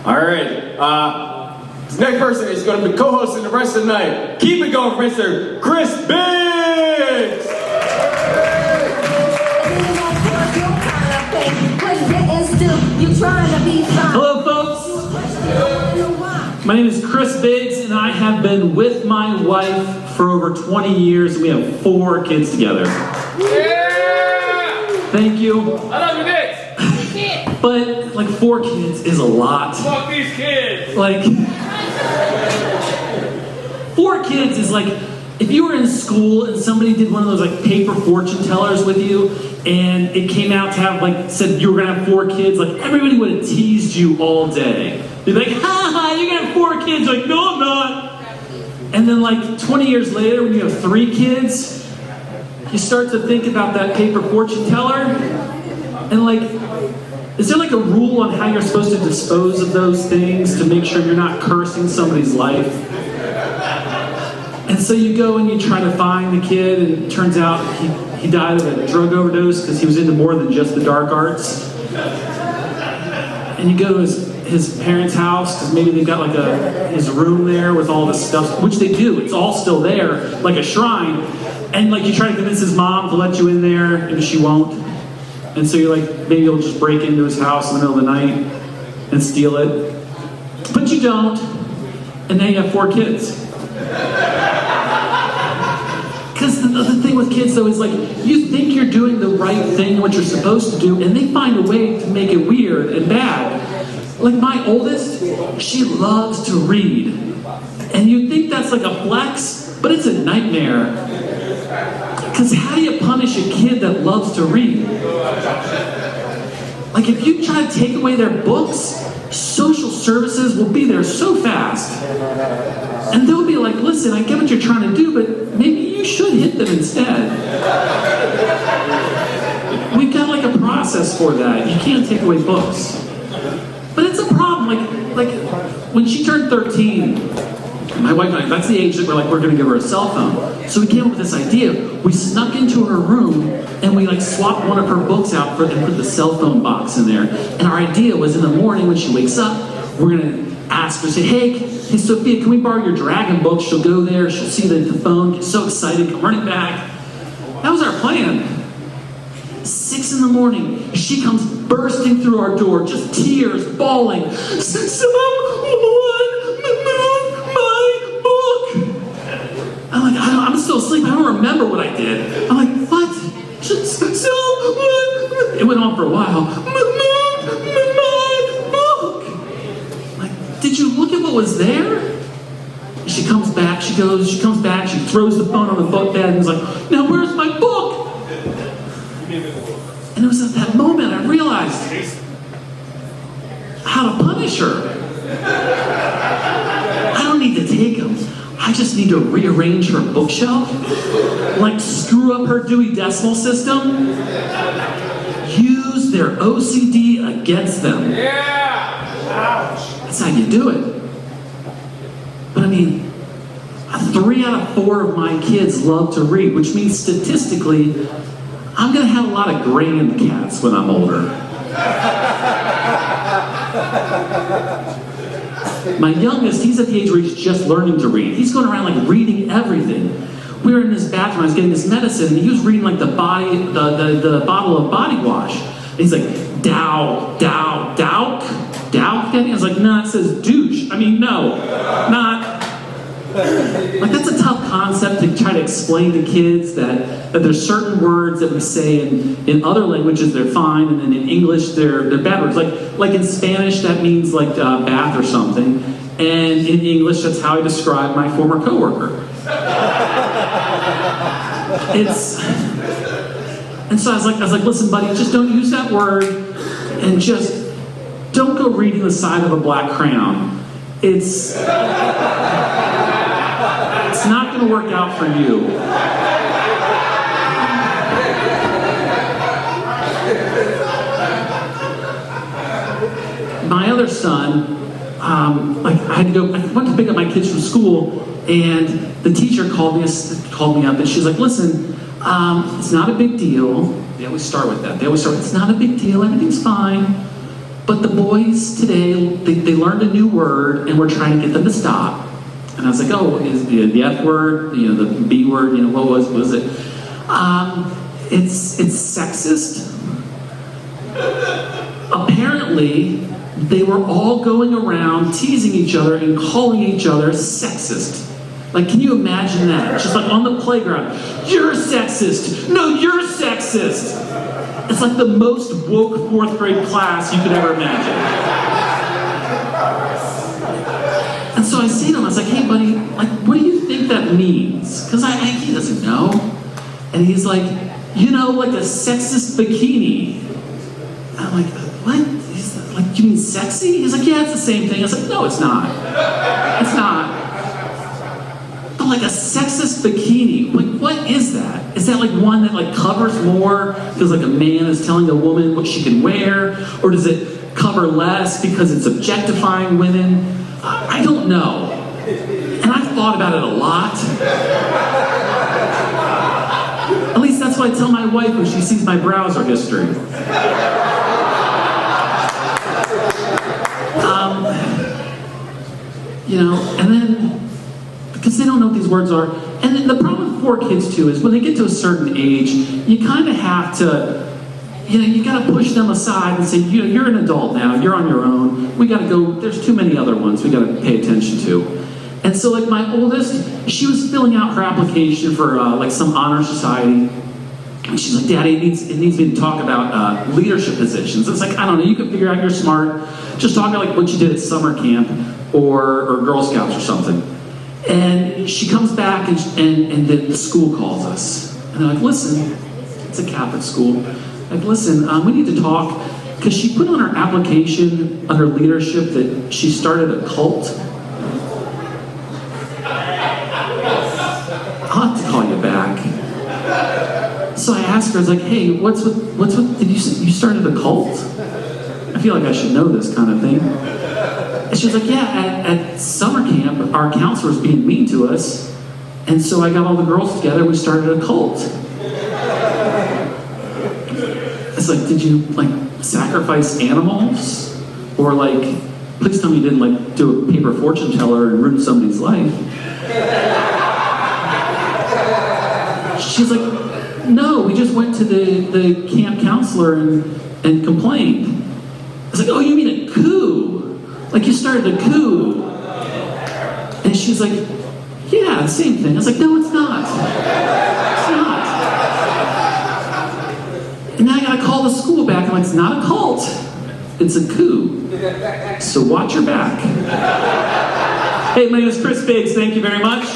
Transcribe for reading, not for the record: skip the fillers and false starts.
All right. This next person is going to be co-hosting the rest of the night. Keep it going, Mr. Chris Biggs. Hello, folks. My name is Chris Biggs, and I have been with my wife for over 20 years. We have 4 kids together. Yeah! Thank you. I love you, Biggs. But, like, 4 kids is a lot. Fuck these kids. Like, 4 kids is like, if you were in school and somebody did one of those, like, paper fortune tellers with you, and it came out to have, like, said you were gonna have 4 kids, like, everybody would have teased you all day. They'd be like, ha ha, you're gonna have 4 kids. You're like, no, I'm not. And then, like, 20 years later, when you have 3 kids, you start to think about that paper fortune teller, and, like, is there like a rule on how you're supposed to dispose of those things to make sure you're not cursing somebody's life? And so you go and you try to find the kid, and it turns out he died of a drug overdose because he was into more than just the dark arts. And you go to his parents' house because maybe they've got like his room there with all this stuff, which they do. It's all still there, like a shrine. And like you try to convince his mom to let you in there, and she won't. And so you're like, maybe you'll just break into his house in the middle of the night and steal it. But you don't. And now you have 4 kids. Because the thing with kids, though, is like, you think you're doing the right thing, what you're supposed to do, and they find a way to make it weird and bad. Like my oldest, she loves to read. And you'd think that's like a flex, but it's a nightmare. Because how do you punish a kid that loves to read? Like if you try to take away their books, social services will be there so fast. And they'll be like, listen, I get what you're trying to do, but maybe you should hit them instead. We've got like a process for that. You can't take away books. But it's a problem. Like when she turned 13, my wife and I, that's the age that we're going to give her a cell phone. So we came up with this idea. We snuck into her room and we like swapped one of her books out and put the cell phone box in there. And our idea was in the morning when she wakes up, we're going to ask her, say, hey Sophia, can we borrow your dragon book? She'll go there, she'll see the phone, get so excited, come running back. That was our plan. 6 in the morning, she comes bursting through our door, just tears, bawling. Someone moved my book. I'm like, I'm still asleep. I don't remember what I did. I'm like, what? It went on for a while. Moved my book. Like, did you look at what was there? She comes back. She comes back. She throws the phone on the book bed and is like, now where's my book? And it was at that moment I realized how to punish her. I don't need to take them. I just need to rearrange her bookshelf, like screw up her Dewey Decimal System, use their OCD against them. Yeah! Ouch! That's how you do it. But I mean, 3 out of 4 of my kids love to read, which means statistically, I'm going to have a lot of grandcats when I'm older. My youngest, he's at the age where he's just learning to read. He's going around like reading everything. We were in his bathroom, I was getting this medicine, and he was reading like the bottle of body wash. And he's like, Dow. I was like, no, it says douche. I mean, no, not. Like that's a tough concept to try to explain to kids that there's certain words that we say in other languages they're fine, and then in English they're bad words. Like in Spanish that means like bath or something, and in English that's how I describe my former coworker. And so I was like, listen, buddy, just don't use that word, and just don't go reading the side of a black crayon. It's not going to work out for you. My other son, I went to pick up my kids from school, and the teacher called me up, and she's like, listen, it's not a big deal. They always start with that. It's not a big deal, everything's fine. But the boys today, they learned a new word, and we're trying to get them to stop. And I was like, oh, is the F word, the B word, what was it? It's sexist. Apparently, they were all going around teasing each other and calling each other sexist. Like, can you imagine that? Just like on the playground, you're sexist. No, you're sexist. It's like the most woke 4th grade class you could ever imagine. And so I say to him, I was like, hey buddy, like, what do you think that means? Because he doesn't know. And he's like, like a sexist bikini. And I'm like, what? He's like, you mean sexy? He's like, yeah, it's the same thing. I was like, no, it's not. It's not. But like a sexist bikini, like what is that? Is that like one that like covers more because like a man is telling a woman what she can wear? Or does it cover less because it's objectifying women? I don't know. And I've thought about it a lot. At least that's what I tell my wife when she sees my browser history. And then, because they don't know what these words are, and then the problem with poor kids too is when they get to a certain age, you kind of have to, you got to push them aside and say, you're an adult now, you're on your own, we got to go, there's too many other ones we got to pay attention to. And so like my oldest, she was filling out her application for like some honor society. And she's like, Daddy, it needs me to talk about leadership positions. It's like, I don't know, you can figure out you're smart. Just talk about like what you did at summer camp or Girl Scouts or something. And she comes back and the school calls us. And they're like, listen, it's a Catholic school. Like, listen, we need to talk. Because she put on her application under leadership that she started a cult. I'll have to call you back. So I asked her, I was like, hey, what's with, did you started a cult? I feel like I should know this kind of thing. And she was like, yeah, at summer camp, our counselor was being mean to us. And so I got all the girls together, we started a cult. It's like, did you like sacrifice animals? Or like, please tell me you didn't like do a paper fortune teller and ruin somebody's life. She's like, no, we just went to the camp counselor and complained. I was like, oh, you mean a coup? Like you started a coup? And she's like, yeah, the same thing. I was like, no, it's not. It's not. And now I gotta call the school back. I'm like, it's not a cult. It's a coup. So watch your back. Hey, my name is Chris Biggs. Thank you very much.